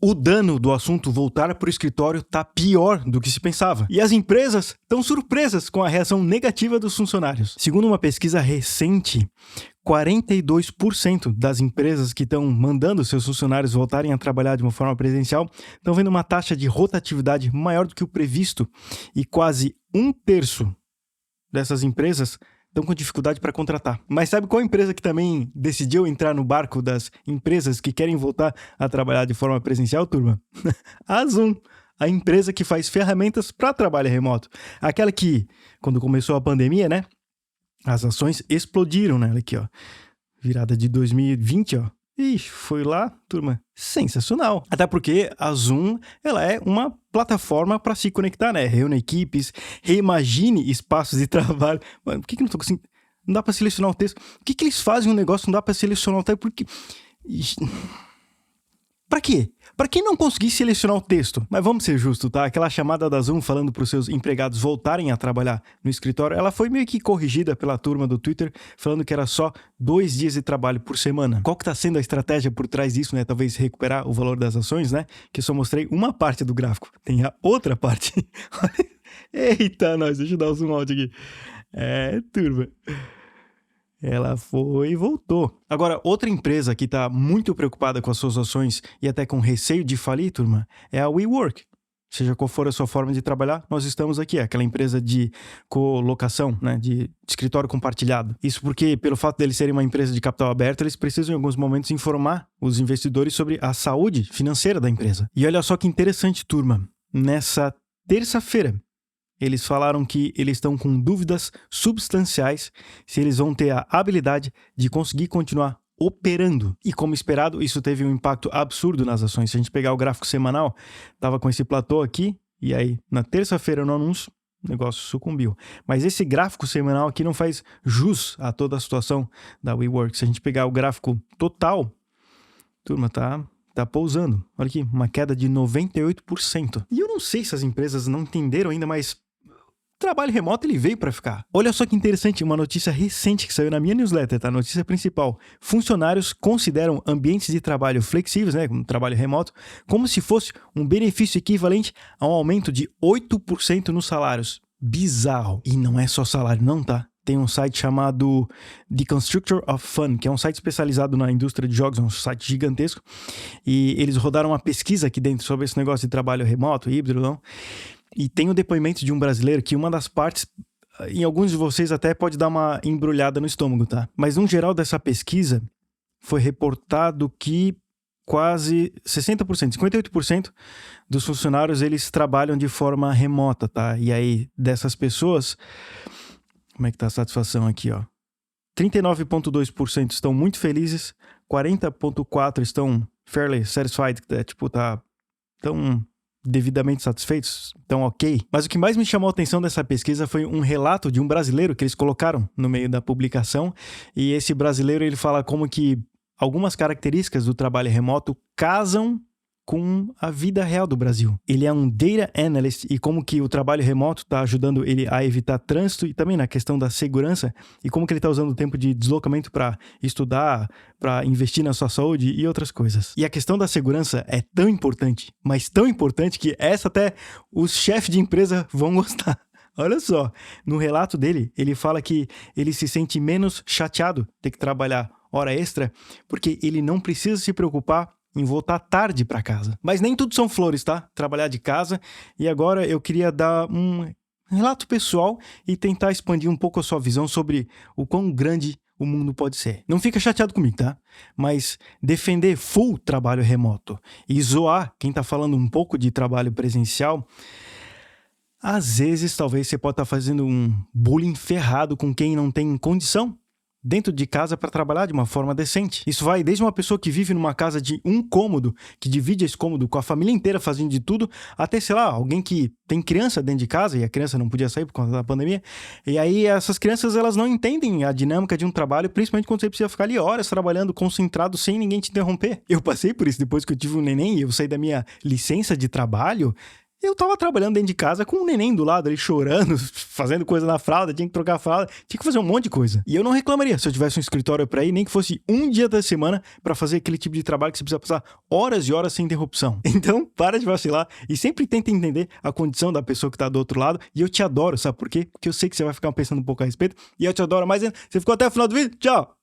O dano do assunto voltar para o escritório tá pior do que se pensava. E as empresas estão surpresas com a reação negativa dos funcionários. Segundo uma pesquisa recente, 42% das empresas que estão mandando seus funcionários voltarem a trabalhar de uma forma presencial estão vendo uma taxa de rotatividade maior do que o previsto. E quase um terço dessas empresas estão com dificuldade para contratar. Mas sabe qual empresa que também decidiu entrar no barco das empresas que querem voltar a trabalhar de forma presencial, turma? A Zoom, a empresa que faz ferramentas para trabalho remoto. Aquela que, quando começou a pandemia, né? As ações explodiram, né? Olha aqui, ó. Virada de 2020, ó. Ixi, foi lá, turma, sensacional. Até porque a Zoom, ela é uma plataforma para se conectar, né? Reúne equipes, reimagine espaços de trabalho. Mano, por que eu não tô conseguindo? Não dá para selecionar o texto. Por que eles fazem um negócio não dá para selecionar o texto? Porque... Pra quê? Pra quem não conseguir selecionar o texto? Mas vamos ser justos, tá? Aquela chamada da Zoom falando pros seus empregados voltarem a trabalhar no escritório, ela foi meio que corrigida pela turma do Twitter, falando que era só 2 dias de trabalho por semana. Qual que tá sendo a estratégia por trás disso, né? Talvez recuperar o valor das ações, né? Que eu só mostrei uma parte do gráfico. Tem a outra parte. Eita, nós, deixa eu dar o zoom out aqui. Turma... Ela foi e voltou. Agora, outra empresa que está muito preocupada com as suas ações e até com receio de falir, turma, é a WeWork. Seja qual for a sua forma de trabalhar, nós estamos aqui, aquela empresa de colocação, né, de escritório compartilhado. Isso porque, pelo fato deles serem uma empresa de capital aberto, eles precisam em alguns momentos informar os investidores sobre a saúde financeira da empresa. E olha só que interessante, turma. Nessa terça-feira, eles falaram que eles estão com dúvidas substanciais se eles vão ter a habilidade de conseguir continuar operando. E como esperado, isso teve um impacto absurdo nas ações. Se a gente pegar o gráfico semanal, estava com esse platô aqui, e aí na terça-feira no anúncio, o negócio sucumbiu. Mas esse gráfico semanal aqui não faz jus a toda a situação da WeWork. Se a gente pegar o gráfico total, turma, tá pousando. Olha aqui, uma queda de 98%. E eu não sei se as empresas não entenderam ainda, mas trabalho remoto ele veio para ficar. Olha só que interessante, uma notícia recente que saiu na minha newsletter, tá? A notícia principal. Funcionários consideram ambientes de trabalho flexíveis, né, como trabalho remoto, como se fosse um benefício equivalente a um aumento de 8% nos salários. Bizarro. E não é só salário não, tá? Tem um site chamado The Constructor of Fun, que é um site especializado na indústria de jogos, é um site gigantesco, e eles rodaram uma pesquisa aqui dentro sobre esse negócio de trabalho remoto, híbrido, não? E tem o depoimento de um brasileiro que uma das partes, em alguns de vocês até pode dar uma embrulhada no estômago, tá? Mas no geral dessa pesquisa foi reportado que quase 60%, 58% dos funcionários eles trabalham de forma remota, tá? E aí dessas pessoas, como é que tá a satisfação aqui, ó? 39,2% estão muito felizes, 40,4% estão fairly satisfied, estão devidamente satisfeitos, então ok. Mas o que mais me chamou a atenção dessa pesquisa foi um relato de um brasileiro que eles colocaram no meio da publicação, e esse brasileiro ele fala como que algumas características do trabalho remoto casam com a vida real do Brasil. Ele é um data analyst e como que o trabalho remoto está ajudando ele a evitar trânsito e também na questão da segurança e como que ele está usando o tempo de deslocamento para estudar, para investir na sua saúde e outras coisas. E a questão da segurança é tão importante, mas tão importante que essa até os chefes de empresa vão gostar. Olha só, no relato dele, ele fala que ele se sente menos chateado de ter que trabalhar hora extra porque ele não precisa se preocupar em voltar tarde para casa. Mas nem tudo são flores, tá? Trabalhar de casa. E agora eu queria dar um relato pessoal e tentar expandir um pouco a sua visão sobre o quão grande o mundo pode ser. Não fica chateado comigo, tá? Mas defender full trabalho remoto e zoar quem tá falando um pouco de trabalho presencial, às vezes talvez você pode estar fazendo um bullying ferrado com quem não tem condição dentro de casa para trabalhar de uma forma decente. Isso vai desde uma pessoa que vive numa casa de um cômodo, que divide esse cômodo com a família inteira fazendo de tudo, até, sei lá, alguém que tem criança dentro de casa e a criança não podia sair por conta da pandemia. E aí essas crianças, elas não entendem a dinâmica de um trabalho, principalmente quando você precisa ficar ali horas trabalhando concentrado sem ninguém te interromper. Eu passei por isso depois que eu tive um neném e eu saí da minha licença de trabalho. Eu tava trabalhando dentro de casa com um neném do lado ali chorando, fazendo coisa na fralda, tinha que trocar a fralda, tinha que fazer um monte de coisa. E eu não reclamaria se eu tivesse um escritório pra ir, nem que fosse um dia da semana pra fazer aquele tipo de trabalho que você precisa passar horas e horas sem interrupção. Então, para de vacilar e sempre tenta entender a condição da pessoa que tá do outro lado. E eu te adoro, sabe por quê? Porque eu sei que você vai ficar pensando um pouco a respeito. E eu te adoro mais ainda. Você ficou até o final do vídeo? Tchau!